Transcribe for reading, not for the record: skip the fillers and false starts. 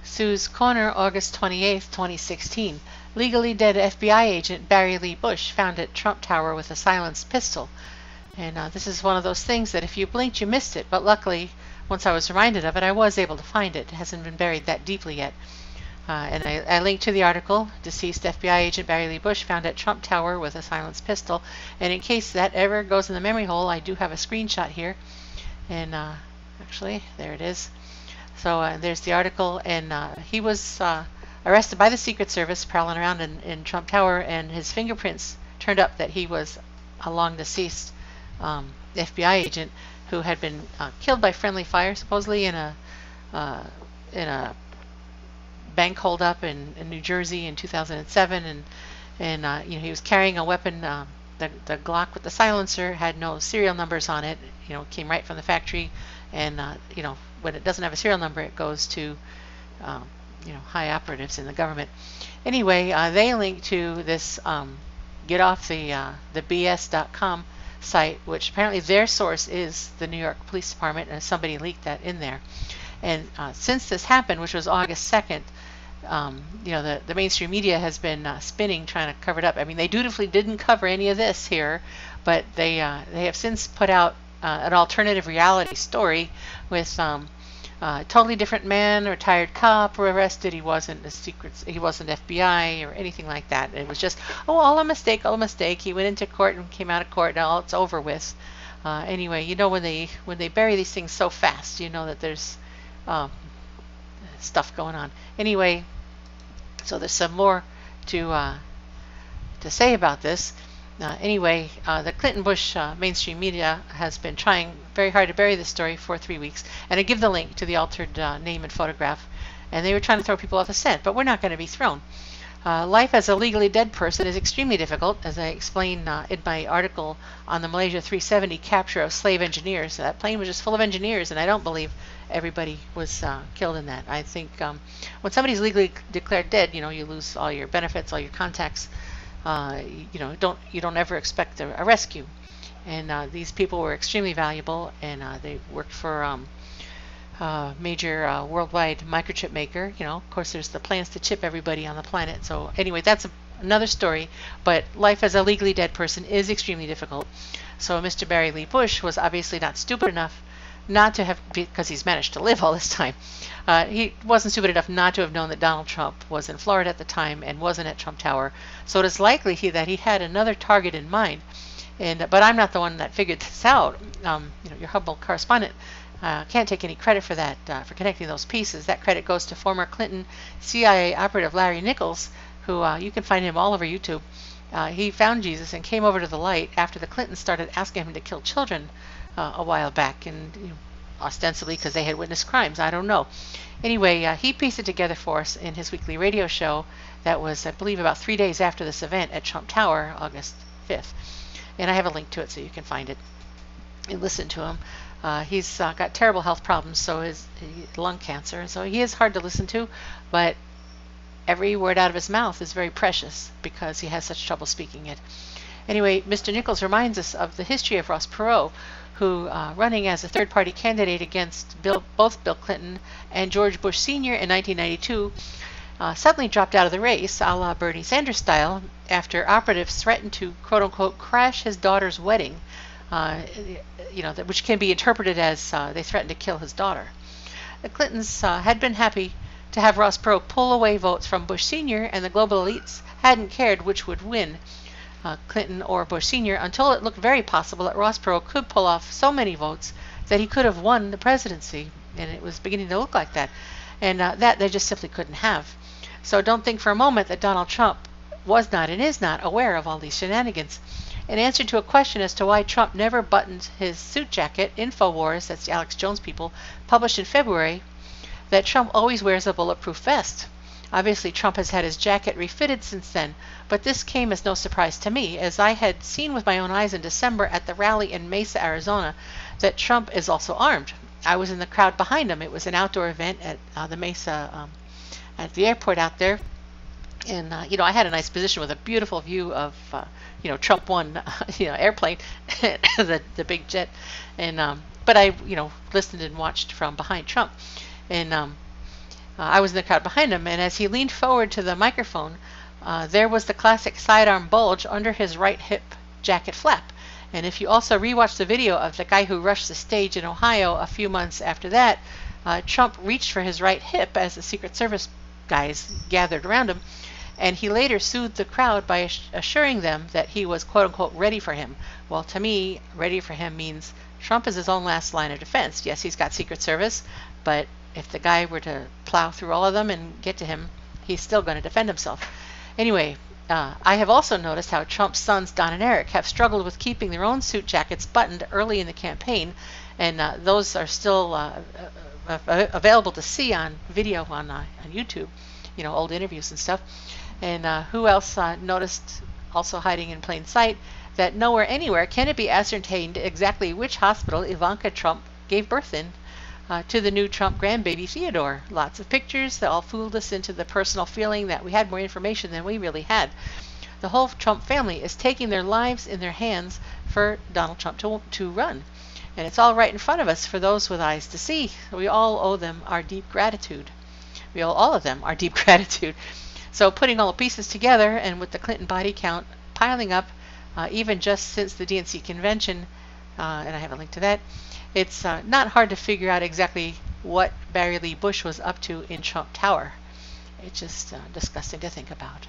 Sue's Corner, August 28, 2016. Legally dead FBI agent Barry Lee Bush found at Trump Tower with a silenced pistol. And this is one of those things that if you blinked, you missed it. But luckily, once I was reminded of it, I was able to find it. It hasn't been buried that deeply yet. And I linked to the article, deceased FBI agent Barry Lee Bush found at Trump Tower with a silenced pistol. And in case that ever goes in the memory hole, I do have a screenshot here. And actually, there it is. So there's the article, and he was arrested by the Secret Service prowling around in Trump Tower, and his fingerprints turned up that he was a long deceased FBI agent who had been killed by friendly fire, supposedly in a bank holdup in New Jersey in 2007, and he was carrying a weapon. The Glock with the silencer had no serial numbers on it. Came right from the factory, and when it doesn't have a serial number, it goes to high operatives in the government. Anyway, they link to this getoffthebs.com site, which apparently their source is the New York Police Department, and somebody leaked that in there. And since this happened, which was August 2nd, the mainstream media has been spinning, trying to cover it up. I mean, they dutifully didn't cover any of this here, but they have since put out an alternative reality story with totally different man, retired cop, were arrested. He wasn't FBI or anything like that. It was just, all a mistake. He went into court and came out of court. Now it's over with. Anyway, when they bury these things so fast, that there's stuff going on. Anyway, so there's some more to say about this. The Clinton-Bush mainstream media has been trying very hard to bury this story for 3 weeks, and I give the link to the altered name and photograph, and they were trying to throw people off the scent, but we're not going to be thrown. Life as a legally dead person is extremely difficult, as I explain in my article on the Malaysia 370 capture of slave engineers. That plane was just full of engineers, and I don't believe everybody was killed in that. I think when somebody's legally declared dead, you lose all your benefits, all your contacts. You don't ever expect a rescue, and these people were extremely valuable, and they worked for major worldwide microchip maker. Of course, there's the plans to chip everybody on the planet. So anyway, that's another story. But life as a legally dead person is extremely difficult. So Mr. Barry Lee Bush was obviously not stupid enough not to have, because he's managed to live all this time, he wasn't stupid enough not to have known that Donald Trump was in Florida at the time and wasn't at Trump Tower. So it is likely that he had another target in mind. But I'm not the one that figured this out. Your humble correspondent can't take any credit for that, for connecting those pieces. That credit goes to former Clinton CIA operative Larry Nichols, who you can find him all over YouTube. He found Jesus and came over to the light after the Clintons started asking him to kill children a while back, and ostensibly because they had witnessed crimes. I don't know. Anyway, he pieced it together for us in his weekly radio show that was, I believe, about 3 days after this event at Trump Tower, August 5th. And I have a link to it so you can find it and listen to him. He's got terrible health problems, so his lung cancer, and so he is hard to listen to, but every word out of his mouth is very precious because he has such trouble speaking it. Anyway, Mr. Nichols reminds us of the history of Ross Perot, who, running as a third-party candidate against both Bill Clinton and George Bush Sr. in 1992, suddenly dropped out of the race, a la Bernie Sanders style, after operatives threatened to, quote-unquote, crash his daughter's wedding, which can be interpreted as they threatened to kill his daughter. The Clintons had been happy to have Ross Perot pull away votes from Bush Sr., and the global elites hadn't cared which would win, Clinton or Bush Sr., until it looked very possible that Ross Perot could pull off so many votes that he could have won the presidency, and it was beginning to look like that, and that they just simply couldn't have. So don't think for a moment that Donald Trump was not and is not aware of all these shenanigans. In answer to a question as to why Trump never buttoned his suit jacket, InfoWars, that's the Alex Jones people, published in February that Trump always wears a bulletproof vest. Obviously, Trump has had his jacket refitted since then, but this came as no surprise to me, as I had seen with my own eyes in December at the rally in Mesa, Arizona, that Trump is also armed. I was in the crowd behind him. It was an outdoor event at the Mesa, at the airport out there, and I had a nice position with a beautiful view of Trump One airplane, the big jet, and but I listened and watched from behind Trump, and I was in the crowd behind him, and as he leaned forward to the microphone, there was the classic sidearm bulge under his right hip jacket flap. And if you also rewatch the video of the guy who rushed the stage in Ohio a few months after that, Trump reached for his right hip as the Secret Service guys gathered around him, and he later soothed the crowd by assuring them that he was quote-unquote ready for him. Well, to me, ready for him means Trump is his own last line of defense. Yes, he's got Secret Service, but if the guy were to plow through all of them and get to him, he's still going to defend himself. Anyway, I have also noticed how Trump's sons, Don and Eric, have struggled with keeping their own suit jackets buttoned early in the campaign, and those are still available to see on video on YouTube, old interviews and stuff. And who else noticed, also hiding in plain sight, that nowhere anywhere can it be ascertained exactly which hospital Ivanka Trump gave birth in to the new Trump grandbaby Theodore. Lots of pictures that all fooled us into the personal feeling that we had more information than we really had. The whole Trump family is taking their lives in their hands for Donald Trump to run. And it's all right in front of us for those with eyes to see. We all owe them our deep gratitude. We owe all of them our deep gratitude. So putting all the pieces together, and with the Clinton body count piling up, even just since the DNC convention, and I have a link to that, it's not hard to figure out exactly what Barry Lee Bush was up to in Trump Tower. It's just disgusting to think about.